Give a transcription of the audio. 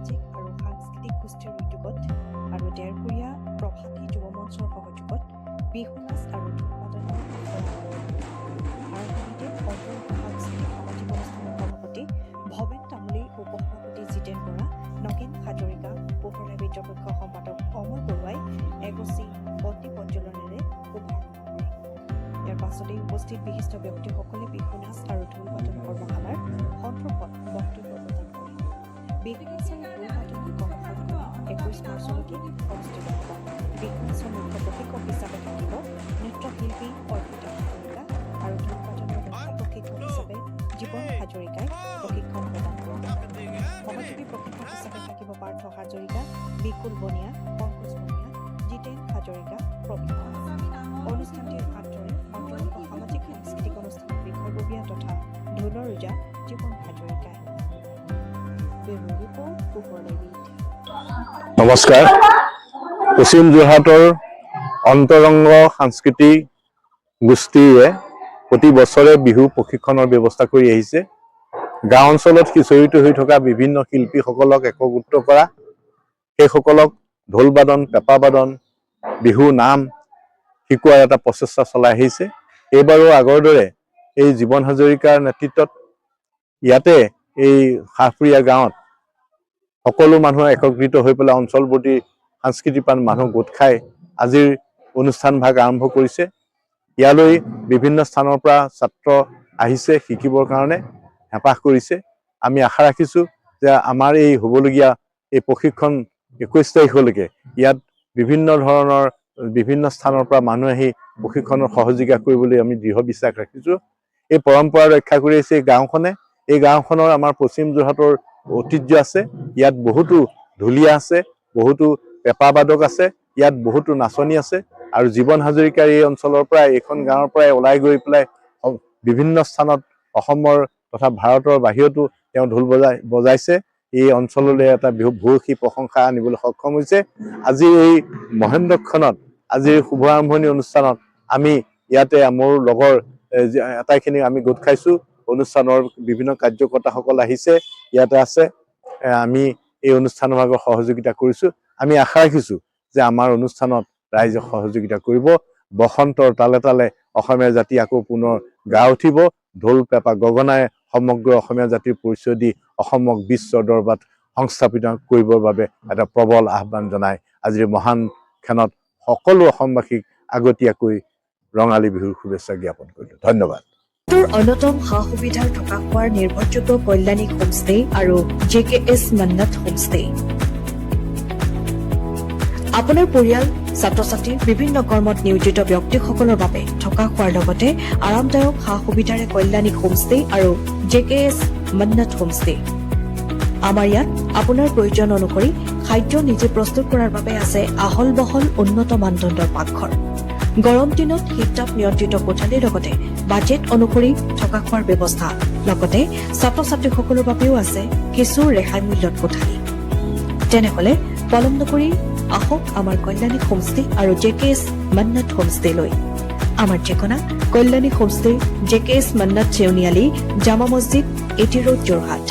সামাজিক আৰু সাংস্কৃতিক গোষ্ঠীৰ উদ্যোগত আৰু ডেৰকুৰীয়া প্ৰভাতী যুৱ মঞ্চৰ সহযোগত বিহু নাচ আৰু ঢোল-বাদনৰ ভাৰতভূমিতে সাংস্কৃতিক সামাজিক অনুষ্ঠানৰ সভাপতি ভৱেন তামুলী, উপসভাপতি জিতেন বৰা, নগেন হাজৰিকা, পোহৰা বিদ্যাপক্ষ সম্পাদক অমৰ বৰুৱাই এগছি বন্তি প্ৰজ্বলনেৰে শুভাৰম্ভ কৰে। ইয়াৰ পাছতেই উপস্থিত বিশিষ্ট ব্যক্তিসকলে বিহু নাচ আৰু ঢোল-বাদন কৰ্মশালাৰ সন্দৰ্ভত বক্তব্য প্ৰদান কৰে। বিহু নাচ আৰু ঢোল-বাদনৰ কৰ্মশালাখন 21 মাৰ্চলৈকে অনুষ্ঠিত হ'ব। বিহু নাচৰ মুখ্য প্ৰশিক্ষক হিচাপে থাকিব নৃত্যশিল্পী অৰ্পিতা হাজৰিকা আৰু ঢোল-বাদনৰ মুখ্য প্ৰশিক্ষক হিচাপে জীৱন হাজৰিকাই প্ৰশিক্ষণ প্ৰদান কৰিব। সহযোগী প্ৰশিক্ষক হিচাপে থাকিব পাৰ্থ হাজৰিকা, বিকুল বনিয়া, পংকজ বনিয়া, জিতেন হাজৰিকা প্ৰমুখ। অনুষ্ঠানটিৰ আদৰে অন্তৰ্গত সামাজিক সাংস্কৃতিক অনুষ্ঠানৰ বিষয়ববীয়া তথা ঢোলৰ ৰজা জীৱন হাজৰিকাই। নমস্কাৰ। পশ্চিম যোৰহাটৰ অন্তৰংগ সাংস্কৃতিক গোষ্ঠীয়ে প্ৰতি বছৰে বিহু প্ৰশিক্ষণৰ ব্যৱস্থা কৰি আহিছে। গাঁও অঞ্চলত সিঁচৰিত হৈ থকা বিভিন্ন শিল্পীসকলক একত্ৰিত কৰা, সেইসকলক ঢোল বাদন, পেঁপা বাদন, বিহু নাম শিকোৱাৰ এটা প্ৰচেষ্টা চলাই আহিছে। এইবাৰো আগৰ দৰে এই জীৱন হাজৰিকাৰ নেতৃত্বত ইয়াতে এই হাফুৰীয়া গাঁৱত সকলো মানুহ একত্ৰিত হৈ পেলাই অঞ্চলৱৰ্তী সাংস্কৃতিপ্ৰাণ মানুহ গোট খাই আজিৰ অনুষ্ঠান ভাগ আৰম্ভ কৰিছে। ইয়ালৈ বিভিন্ন স্থানৰ পৰা ছাত্ৰ আহিছে শিকিবৰ কাৰণে, হেঁপাহ কৰিছে। আমি আশা ৰাখিছোঁ যে আমাৰ এই হ'বলগীয়া এই প্ৰশিক্ষণ 21 তাৰিখলৈকে ইয়াত বিভিন্ন স্থানৰ পৰা মানুহ আহি প্ৰশিক্ষণৰ সহযোগিতা কৰিবলৈ আমি দৃঢ় বিশ্বাস ৰাখিছোঁ। এই পৰম্পৰা ৰক্ষা কৰি আহিছে এই গাঁওখনে। এই গাঁওখনৰ আমাৰ পশ্চিম যোৰহাটৰ ঐতিহ্য আছে। ইয়াত বহুতো ঢুলীয়া আছে, বহুতো পেঁপা বাদক আছে, ইয়াত বহুতো নাচনি আছে। আৰু জীৱন হাজৰিকাৰ এই অঞ্চলৰ পৰাই, এইখন গাঁৱৰ পৰাই ওলাই গৈ পেলাই বিভিন্ন স্থানত অসমৰ তথা ভাৰতৰ বাহিৰতো তেওঁ ঢোল বজাইছে। এই অঞ্চললৈ এটা ভূয়সী প্ৰশংসা আনিবলৈ সক্ষম হৈছে। আজি এই মহেন্দ্ৰক্ষণত, আজিৰ শুভ আৰম্ভণি অনুষ্ঠানত আমি ইয়াতে মোৰ লগৰ আটাইখিনি আমি গোট খাইছোঁ। অনুষ্ঠানৰ বিভিন্ন কাৰ্যকৰ্তাসকল আহিছে, ইয়াতে আছে। আমি এই অনুষ্ঠানৰ ভাগৰ সহযোগিতা কৰিছোঁ। আমি আশা ৰাখিছোঁ যে আমাৰ অনুষ্ঠানত ৰাইজে সহযোগিতা কৰিব। বসন্তৰ তালে তালে অসমীয়া জাতি আকৌ পুনৰ গা উঠিব। ঢোল পেঁপা গগনাই সমগ্ৰ অসমীয়া জাতিৰ পৰিচয় দি অসমক বিশ্বৰ দৰবাৰত সংস্থাপিত কৰিবৰ বাবে এটা প্ৰবল আহ্বান জনাই আজিৰ মহান ক্ষণত সকলো অসমবাসীক আগতীয়াকৈ ৰঙালী বিহুৰ শুভেচ্ছা জ্ঞাপন কৰিলোঁ। ধন্যবাদ। অন্যতম সা সুবিধাৰ থকা খোৱাৰ নিৰ্ভৰযোগ্য কল্যাণী হোমষ্টে আৰু JKS মান্নাত হোমষ্টে। আপোনাৰ পৰিয়াল, ছাত্ৰ ছাত্ৰী, বিভিন্ন কৰ্মত নিয়োজিত ব্যক্তিসকলৰ বাবে থকা খোৱাৰ লগতে আৰামদায়ক সা সুবিধাৰে কল্যাণী হোমষ্টে আৰু JKS মান্নাত হোমষ্টে। আমাৰ ইয়াত আপোনাৰ প্ৰয়োজন অনুসৰি খাদ্য নিজে প্ৰস্তুত কৰাৰ বাবে আছে আহল বহল উন্নত মানদণ্ডৰ পাকঘৰ। গৰম দিনত শীততাপ নিয়ন্ত্ৰিত কোঠালিৰ লগতে বাজেট অনুসৰি থকা খোৱাৰ ব্যৱস্থা, লগতে ছাত্ৰ ছাত্ৰীসকলৰ বাবেও আছে কিছু ৰেহাই মূল্যত কোঠালি। তেনেহলে পলম নকৰি আহক আমাৰ কল্যাণী হোমষ্টে আৰু JKS মান্নাত হোমষ্টেলৈ। আমাৰ ঠিকনা কল্যাণী হোমষ্টে, JKS মান্নাত চেউনিয়ালী, জামা মছজিদ, 80 ৰোড, যোৰহাট।